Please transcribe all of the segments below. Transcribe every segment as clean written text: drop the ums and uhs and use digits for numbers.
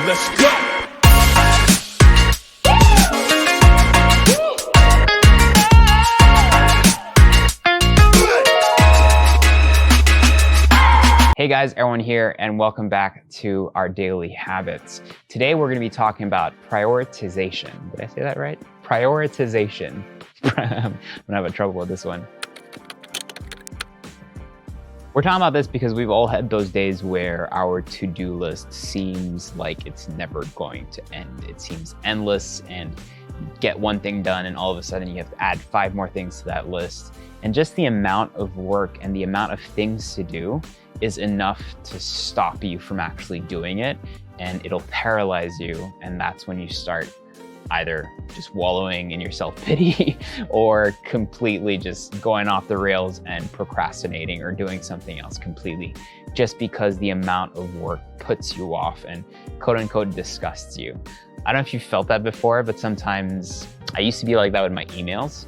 Let's go! Hey guys, Erwan here, and welcome back to our daily habits. Today we're going to be talking about prioritization. Did I say that right? Prioritization. I'm going to have trouble with this one. We're talking about this because we've all had those days where our to-do list seems like it's never going to end. It seems endless, and you get one thing done and all of a sudden you have to add 5 more things to that list. And just the amount of work and the amount of things to do is enough to stop you from actually doing it, and it'll paralyze you. And that's when you start either just wallowing in your self-pity or completely just going off the rails and procrastinating or doing something else completely, just because the amount of work puts you off and quote unquote disgusts you. I don't know if you felt that before, but sometimes I used to be like that with my emails.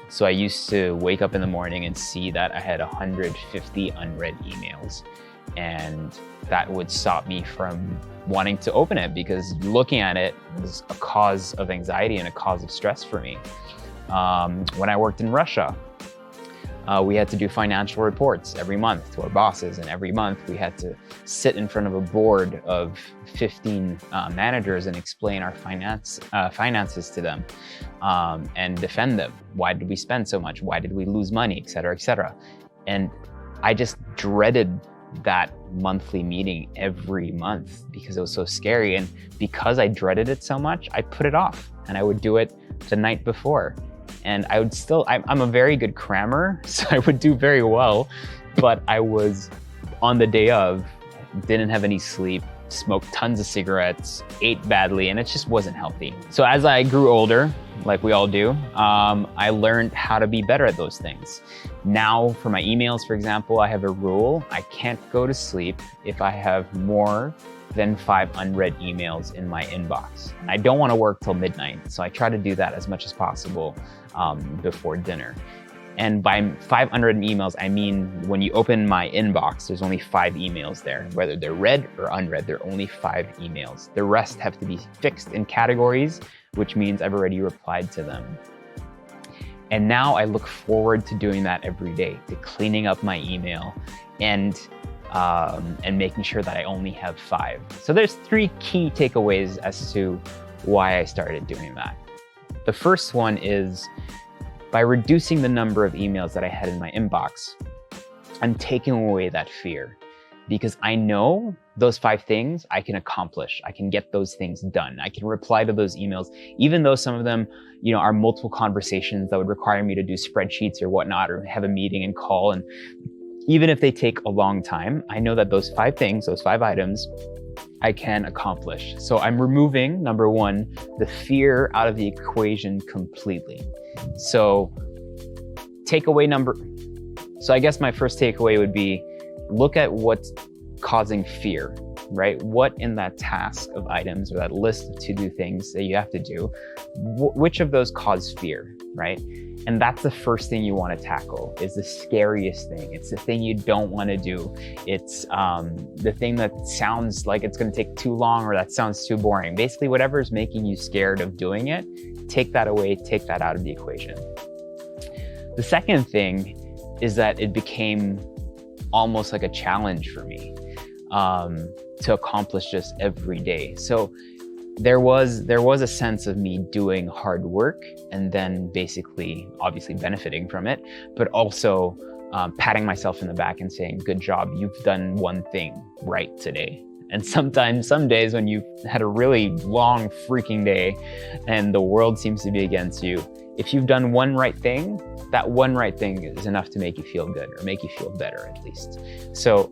So I used to wake up in the morning and see that I had 150 unread emails, and that would stop me from wanting to open it because looking at it was a cause of anxiety and a cause of stress for me. When I worked in Russia, we had to do financial reports every month to our bosses, and every month we had to sit in front of a board of 15 managers and explain our finances to them and defend them. Why did we spend so much? Why did we lose money, et cetera, et cetera. And I just dreaded that monthly meeting every month because it was so scary. And because I dreaded it so much, I put it off, and I would do it the night before. And I would still, I'm a very good crammer, so I would do very well, but I was on the day of, didn't have any sleep, smoked tons of cigarettes, ate badly, and it just wasn't healthy. So as I grew older, like we all do, I learned how to be better at those things. Now for my emails, for example, I have a rule. I can't go to sleep if I have more than 5 unread emails in my inbox. And I don't want to work till midnight, so I try to do that as much as possible before dinner. And by 5 unread emails, I mean when you open my inbox, there's only 5 emails there. Whether they're read or unread, there are only 5 emails. The rest have to be fixed in categories, which means I've already replied to them. And now I look forward to doing that every day, to cleaning up my email and making sure that I only have 5. So there's 3 key takeaways as to why I started doing that. The first one is, by reducing the number of emails that I had in my inbox, I'm taking away that fear, because I know those 5 things I can accomplish. I can get those things done. I can reply to those emails, even though some of them, are multiple conversations that would require me to do spreadsheets or whatnot, or have a meeting and call. And even if they take a long time, I know that those 5 things, those 5 items, I can accomplish. So I'm removing, number 1, the fear out of the equation completely. So I guess my first takeaway would be, look at what's causing fear, right? What in that task of items or that list of to-do things that you have to do, which of those cause fear, right? And that's the first thing you want to tackle, is the scariest thing. It's the thing you don't want to do. It's the thing that sounds like it's going to take too long, or that sounds too boring. Basically, whatever is making you scared of doing it, take that away, take that out of the equation. The second thing is that it became almost like a challenge for me to accomplish this every day. So there was a sense of me doing hard work and then basically obviously benefiting from it, but also patting myself in the back and saying, good job, you've done one thing right today. And sometimes, some days when you've had a really long freaking day and the world seems to be against you, if you've done one right thing, that one right thing is enough to make you feel good, or make you feel better at least. So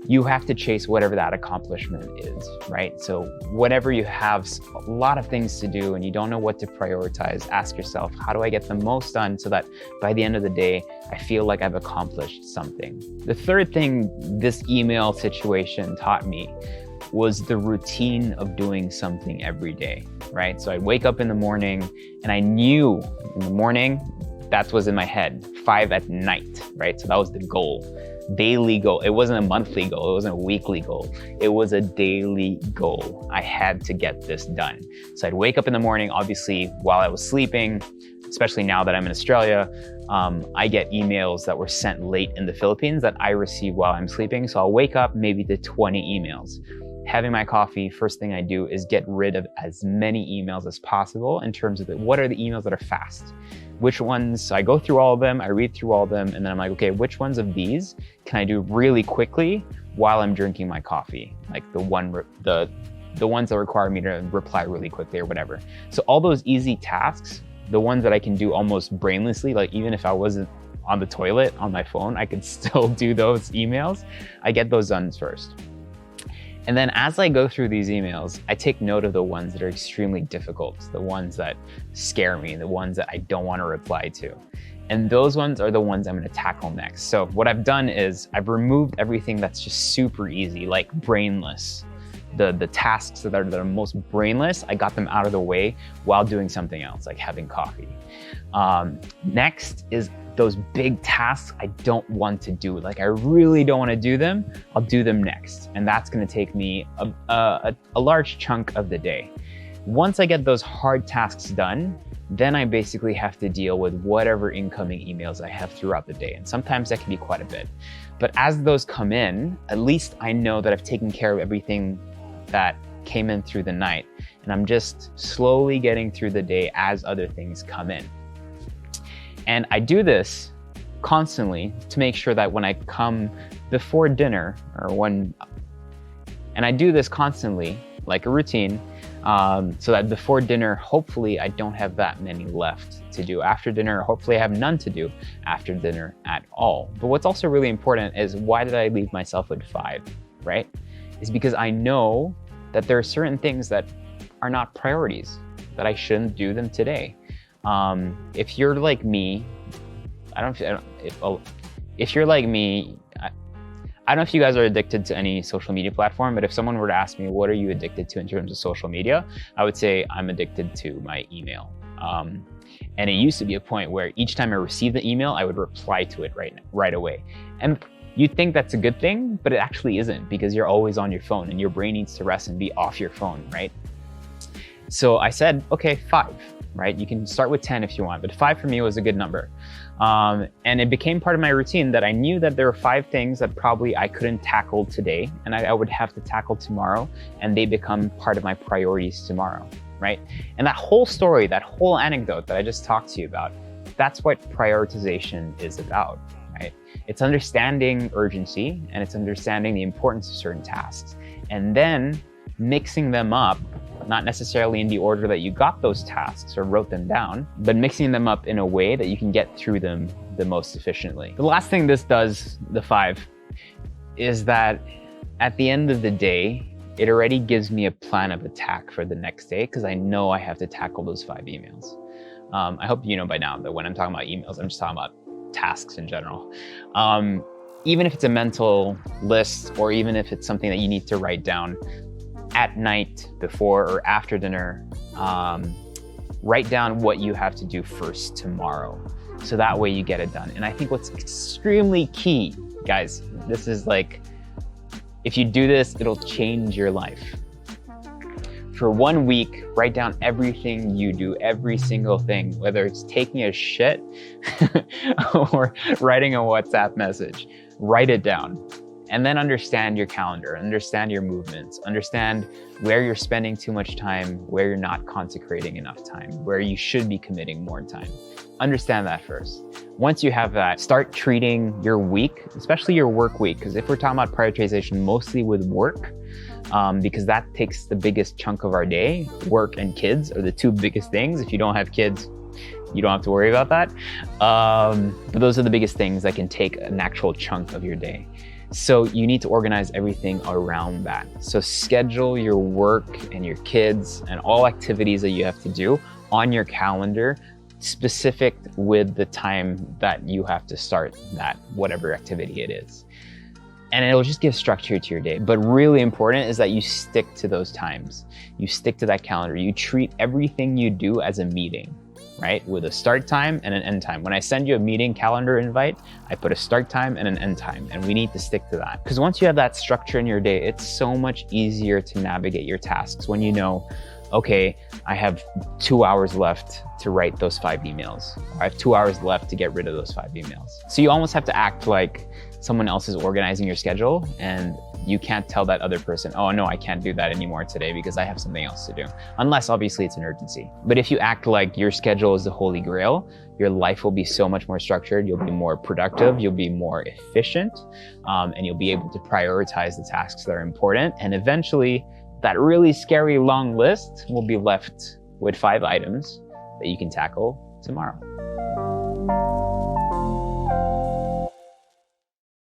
you have to chase whatever that accomplishment is, right? So whenever you have a lot of things to do and you don't know what to prioritize, ask yourself, how do I get the most done so that by the end of the day, I feel like I've accomplished something? The third thing this email situation taught me was the routine of doing something every day, right? So I'd wake up in the morning and I knew in the morning, that was in my head, 5 at night, right? So that was the goal. daily goal. It wasn't a monthly goal. It wasn't a weekly goal. It was a daily goal. I had to get this done. So I'd wake up in the morning, obviously while I was sleeping, especially now that I'm in Australia, I get emails that were sent late in the Philippines that I receive while I'm sleeping. So I'll wake up maybe to 20 emails. Having my coffee, first thing I do is get rid of as many emails as possible in terms of what are the emails that are fast. Which ones, so I go through all of them, I read through all of them, and then I'm like, okay, which ones of these can I do really quickly while I'm drinking my coffee? Like the ones that require me to reply really quickly or whatever. So all those easy tasks, the ones that I can do almost brainlessly, like even if I wasn't on the toilet on my phone, I could still do those emails. I get those done first. And then as I go through these emails, I take note of the ones that are extremely difficult, the ones that scare me, the ones that I don't want to reply to. And those ones are the ones I'm going to tackle next. So what I've done is I've removed everything that's just super easy, like brainless. The tasks that are the most brainless, I got them out of the way while doing something else, like having coffee. Next is those big tasks I don't want to do. Like I really don't want to do them, I'll do them next. And that's going to take me a large chunk of the day. Once I get those hard tasks done, then I basically have to deal with whatever incoming emails I have throughout the day. And sometimes that can be quite a bit. But as those come in, at least I know that I've taken care of everything that came in through the night. And I'm just slowly getting through the day as other things come in. And I do this constantly to make sure that when I come before dinner and I do this constantly, like a routine, so that before dinner, hopefully I don't have that many left to do. After dinner, hopefully I have none to do after dinner at all. But what's also really important is why did I leave myself with 5, right? Is because I know that there are certain things that are not priorities, that I shouldn't do them today. If you're like me, if you're like me, I don't know if you guys are addicted to any social media platform, but if someone were to ask me, what are you addicted to in terms of social media? I would say I'm addicted to my email. And it used to be a point where each time I received the email, I would reply to it right away. And you'd think that's a good thing, but it actually isn't, because you're always on your phone and your brain needs to rest and be off your phone, right? So I said, okay, 5. Right? You can start with 10 if you want, but 5 for me was a good number. And it became part of my routine that I knew that there were 5 things that probably I couldn't tackle today and I would have to tackle tomorrow, and they become part of my priorities tomorrow, right? And that whole story, that whole anecdote that I just talked to you about, that's what prioritization is about, right? It's understanding urgency and it's understanding the importance of certain tasks and then mixing them up, not necessarily in the order that you got those tasks or wrote them down, but mixing them up in a way that you can get through them the most efficiently. The last thing this does, the 5, is that at the end of the day, it already gives me a plan of attack for the next day because I know I have to tackle those 5 emails. I hope you know by now that when I'm talking about emails, I'm just talking about tasks in general. Even if it's a mental list or even if it's something that you need to write down, at night, before or after dinner, write down what you have to do first tomorrow. So that way you get it done. And I think what's extremely key, guys, this is like, if you do this, it'll change your life. For 1 week, write down everything you do, every single thing, whether it's taking a shit or writing a WhatsApp message, write it down. And then understand your calendar, understand your movements, understand where you're spending too much time, where you're not consecrating enough time, where you should be committing more time. Understand that first. Once you have that, start treating your week, especially your work week, because if we're talking about prioritization mostly with work, because that takes the biggest chunk of our day, work and kids are the 2 biggest things. If you don't have kids, you don't have to worry about that. But those are the biggest things that can take an actual chunk of your day. So you need to organize everything around that. So schedule your work and your kids and all activities that you have to do on your calendar, specific with the time that you have to start that, whatever activity it is. And it'll just give structure to your day. But really important is that you stick to those times. You stick to that calendar. You treat everything you do as a meeting. right? With a start time and an end time. When I send you a meeting calendar invite, I put a start time and an end time, and we need to stick to that. Because once you have that structure in your day, it's so much easier to navigate your tasks when you know, okay, I have 2 hours left to write those 5 emails. I have 2 hours left to get rid of those 5 emails. So you almost have to act like someone else is organizing your schedule, and you can't tell that other person, oh no, I can't do that anymore today because I have something else to do. Unless obviously it's an urgency. But if you act like your schedule is the holy grail, your life will be so much more structured, you'll be more productive, you'll be more efficient, and you'll be able to prioritize the tasks that are important. And eventually, that really scary long list will be left with 5 items that you can tackle tomorrow.